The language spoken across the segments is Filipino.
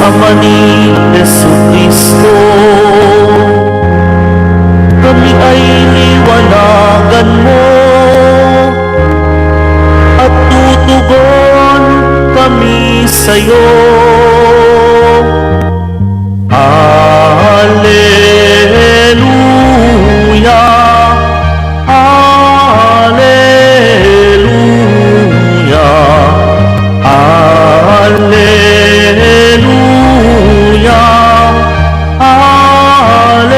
Ama ni Jesucristo, kami ay liwanagan mo at tutugon kami sa'yo. Alleluia, Alleluia, Alleluia, Alleluia.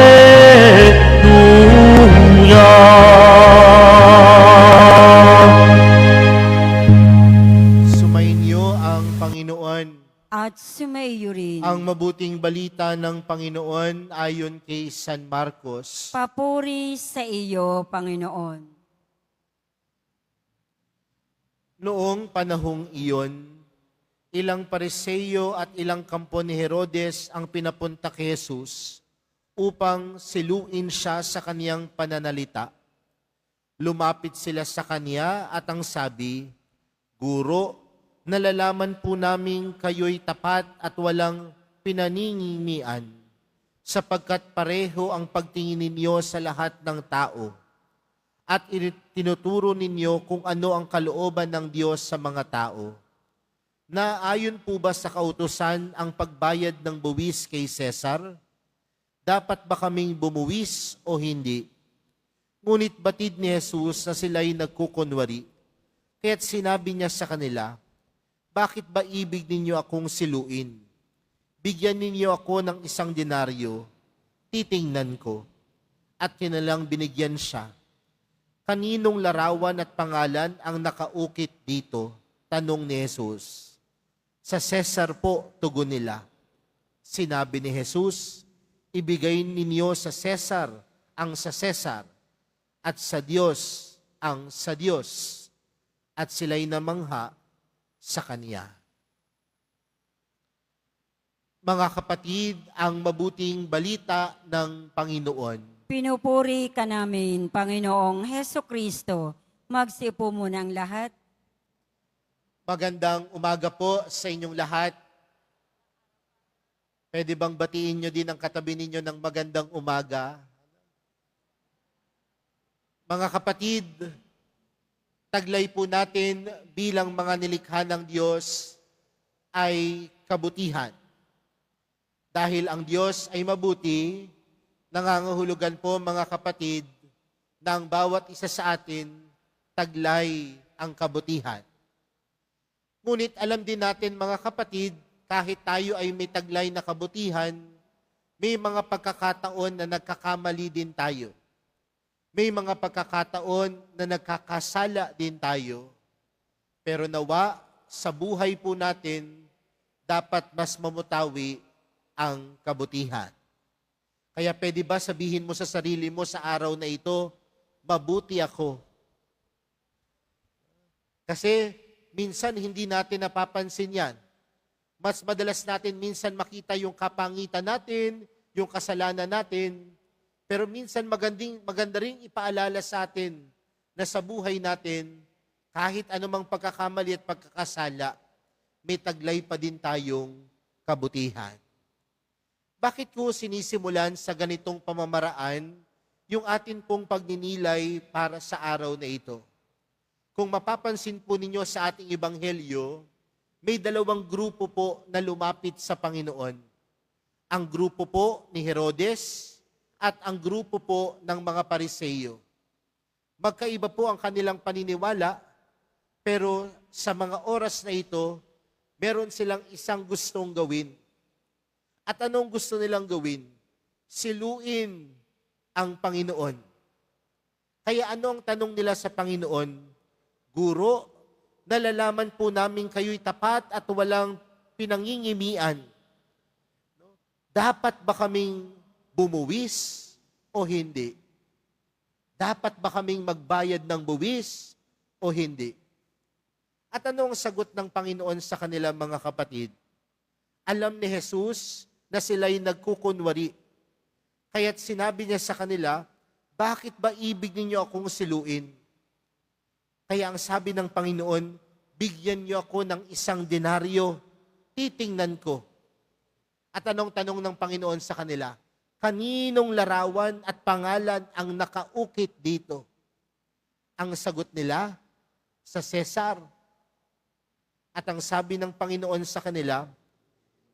Sumainyo ang Panginoon. At sumaiyo rin. Ang mabuting balita ng Panginoon ayon kay San Marcos. Papuri sa iyo, Panginoon. Noong panahong iyon, ilang Pariseo at ilang kampo ni Herodes ang pinapunta kay Jesus upang siluin siya sa kaniyang pananalita. Lumapit sila sa kaniya at ang sabi, "Guro, nalalaman po namin kayo'y tapat at walang pinaningimian, sapagkat pareho ang pagtingin ninyo sa lahat ng tao, at tinuturo ninyo kung ano ang kalooban ng Diyos sa mga tao. Naayon po ba sa kautusan ang pagbayad ng buwis kay Cesar? Dapat ba kaming bumuwis o hindi?" Ngunit batid ni Jesus na sila'y nagkukunwari, kaya't sinabi niya sa kanila, "Bakit ba ibig ninyo akong siluin? Bigyan ninyo ako ng 1 denaryo, titingnan ko." At kinalang binigyan siya. "Kaninong larawan at pangalan ang nakaukit dito?" tanong ni Jesus. "Sa Cesar po," tugon nila. Sinabi ni Jesus, "Ibigay ninyo sa Cesar ang sa Cesar, at sa Diyos ang sa Diyos." At sila'y namangha sa Kanya. Mga kapatid, ang mabuting balita ng Panginoon. Pinupuri ka namin, Panginoong Heso Kristo. Magsiupo muna ang lahat. Magandang umaga po sa inyong lahat. Pwede bang batiin nyo din ang katabi ninyo ng magandang umaga? Mga kapatid, taglay po natin bilang mga nilikha ng Diyos ay kabutihan. Dahil ang Diyos ay mabuti, nangangahulugan po mga kapatid na ang bawat isa sa atin taglay ang kabutihan. Ngunit alam din natin mga kapatid, kahit tayo ay may taglay na kabutihan, may mga pagkakataon na nagkakamali din tayo. May mga pagkakataon na nagkakasala din tayo. Pero nawa, sa buhay po natin, dapat mas mamutawi ang kabutihan. Kaya pwede ba sabihin mo sa sarili mo sa araw na ito, mabuti ako? Kasi minsan hindi natin napapansin yan. Mas madalas natin minsan makita yung kapangitan natin, yung kasalanan natin, pero minsan maganda ring ipaalala sa atin na sa buhay natin, kahit anumang pagkakamali at pagkakasala, may taglay pa din tayong kabutihan. Bakit ko sinisimulan sa ganitong pamamaraan yung atin pong pagninilay para sa araw na ito? Kung mapapansin po ninyo sa ating ebanghelyo, may 2 grupo po na lumapit sa Panginoon. Ang grupo po ni Herodes at ang grupo po ng mga Pariseo. Magkaiba po ang kanilang paniniwala, pero sa mga oras na ito, meron silang isang gustong gawin. At anong gusto nilang gawin? Siluin ang Panginoon. Kaya ano ang tanong nila sa Panginoon? "Guro, nalalaman po namin kayo'y tapat at walang pinangingimian. Dapat ba kaming bumuwis o hindi? Dapat ba kaming magbayad ng buwis o hindi?" At ano ang sagot ng Panginoon sa kanilang mga kapatid? Alam ni Jesus na sila'y nagkukunwari. Kaya't sinabi niya sa kanila, "Bakit ba ibig ninyo akong siluin?" Kaya ang sabi ng Panginoon, "Bigyan niyo ako ng 1 denaryo, titingnan ko." At anong tanong ng Panginoon sa kanila? Kaninong larawan at pangalan ang nakaukit dito? Ang sagot nila, sa Cesar. At ang sabi ng Panginoon sa kanila,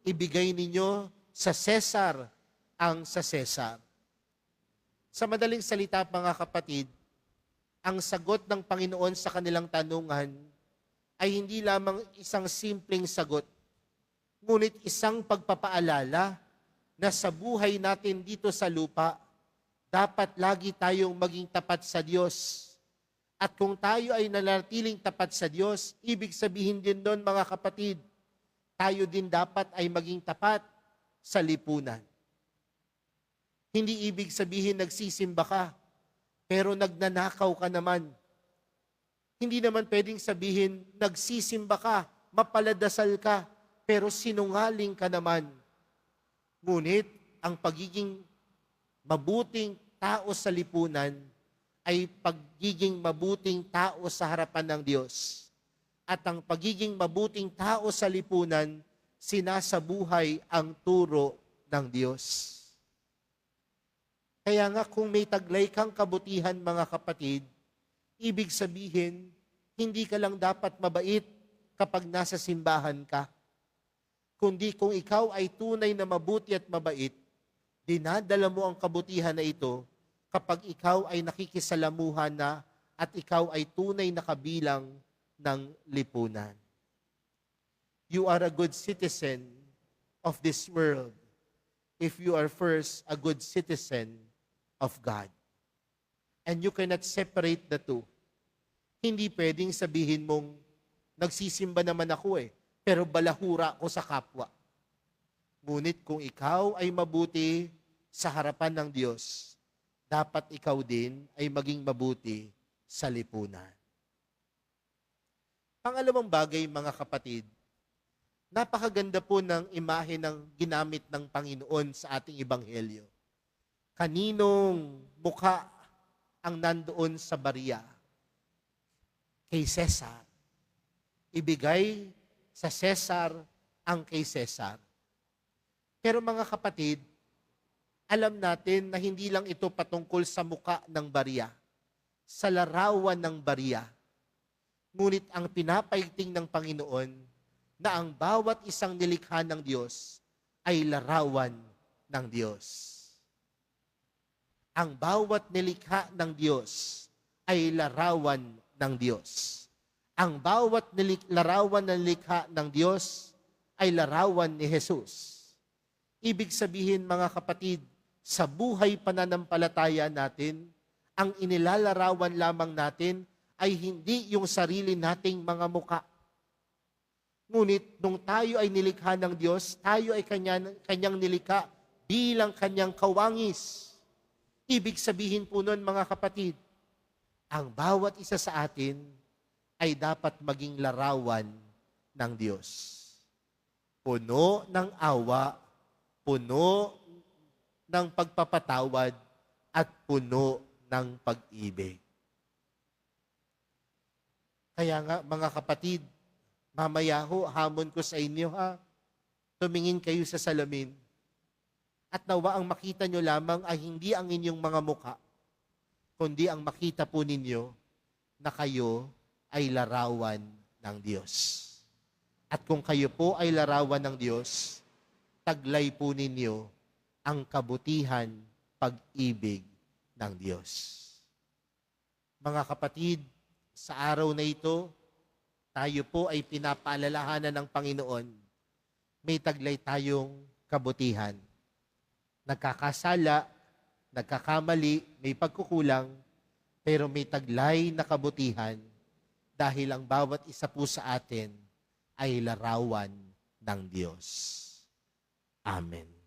ibigay ninyo sa Cesar ang sa Cesar. Sa madaling salita, mga kapatid, ang sagot ng Panginoon sa kanilang tanungan ay hindi lamang isang simpleng sagot, ngunit isang pagpapaalala na sa buhay natin dito sa lupa, dapat lagi tayong maging tapat sa Diyos. At kung tayo ay nanatiling tapat sa Diyos, ibig sabihin din doon, mga kapatid, tayo din dapat ay maging tapat sa lipunan. Hindi ibig sabihin nagsisimba ka, pero nagnanakaw ka naman. Hindi naman pwedeng sabihin nagsisimba ka, mapaladasal ka, pero sinungaling ka naman. Ngunit ang pagiging mabuting tao sa lipunan ay pagiging mabuting tao sa harapan ng Diyos. At ang pagiging mabuting tao sa lipunan, sinasabuhay ang turo ng Diyos. Kaya nga kung may taglay kang kabutihan, mga kapatid, ibig sabihin, hindi ka lang dapat mabait kapag nasa simbahan ka. Kundi kung ikaw ay tunay na mabuti at mabait, dinadala mo ang kabutihan na ito kapag ikaw ay nakikisalamuhan na at ikaw ay tunay na kabilang ng lipunan. You are a good citizen of this world if you are first a good citizen of God. And you cannot separate the two. Hindi pwedeng sabihin mong, nagsisimba naman ako pero balahura ko sa kapwa. Ngunit kung ikaw ay mabuti sa harapan ng Diyos, dapat ikaw din ay maging mabuti sa lipunan. Pangalawang bagay, mga kapatid, napakaganda po ng imahe ng ginamit ng Panginoon sa ating ebanghelyo. Kaninong mukha ang nandoon sa bariya? Kay Cesar. Ibigay sa Cesar ang kay Cesar. Pero mga kapatid, alam natin na hindi lang ito patungkol sa mukha ng bariya, sa larawan ng bariya. Ngunit ang pinapaiting ng Panginoon na ang bawat isang nilikha ng Diyos ay larawan ng Diyos. Ang bawat nilikha ng Diyos ay larawan ng Diyos. Ang bawat larawan ng likha ng Diyos ay larawan ni Jesus. Ibig sabihin, mga kapatid, sa buhay pananampalataya natin, ang inilalarawan lamang natin ay hindi yung sarili nating mga muka. Ngunit nung tayo ay nilikha ng Diyos, tayo ay kanyang nilikha bilang kanyang kawangis. Ibig sabihin po nun, mga kapatid, ang bawat isa sa atin ay dapat maging larawan ng Diyos. Puno ng awa, puno ng pagpapatawad, at puno ng pag-ibig. Kaya nga, mga kapatid, mamaya ho, hamon ko sa inyo tumingin kayo sa salamin. At nawa ang makita nyo lamang ay hindi ang inyong mga mukha, kundi ang makita po ninyo na kayo ay larawan ng Diyos. At kung kayo po ay larawan ng Diyos, taglay po ninyo ang kabutihan, pag-ibig ng Diyos. Mga kapatid, sa araw na ito, tayo po ay pinapaalalahanan ng Panginoon. May taglay tayong kabutihan. Nagkakasala, nagkakamali, may pagkukulang, pero may taglay na kabutihan dahil ang bawat isa po sa atin ay larawan ng Diyos. Amen.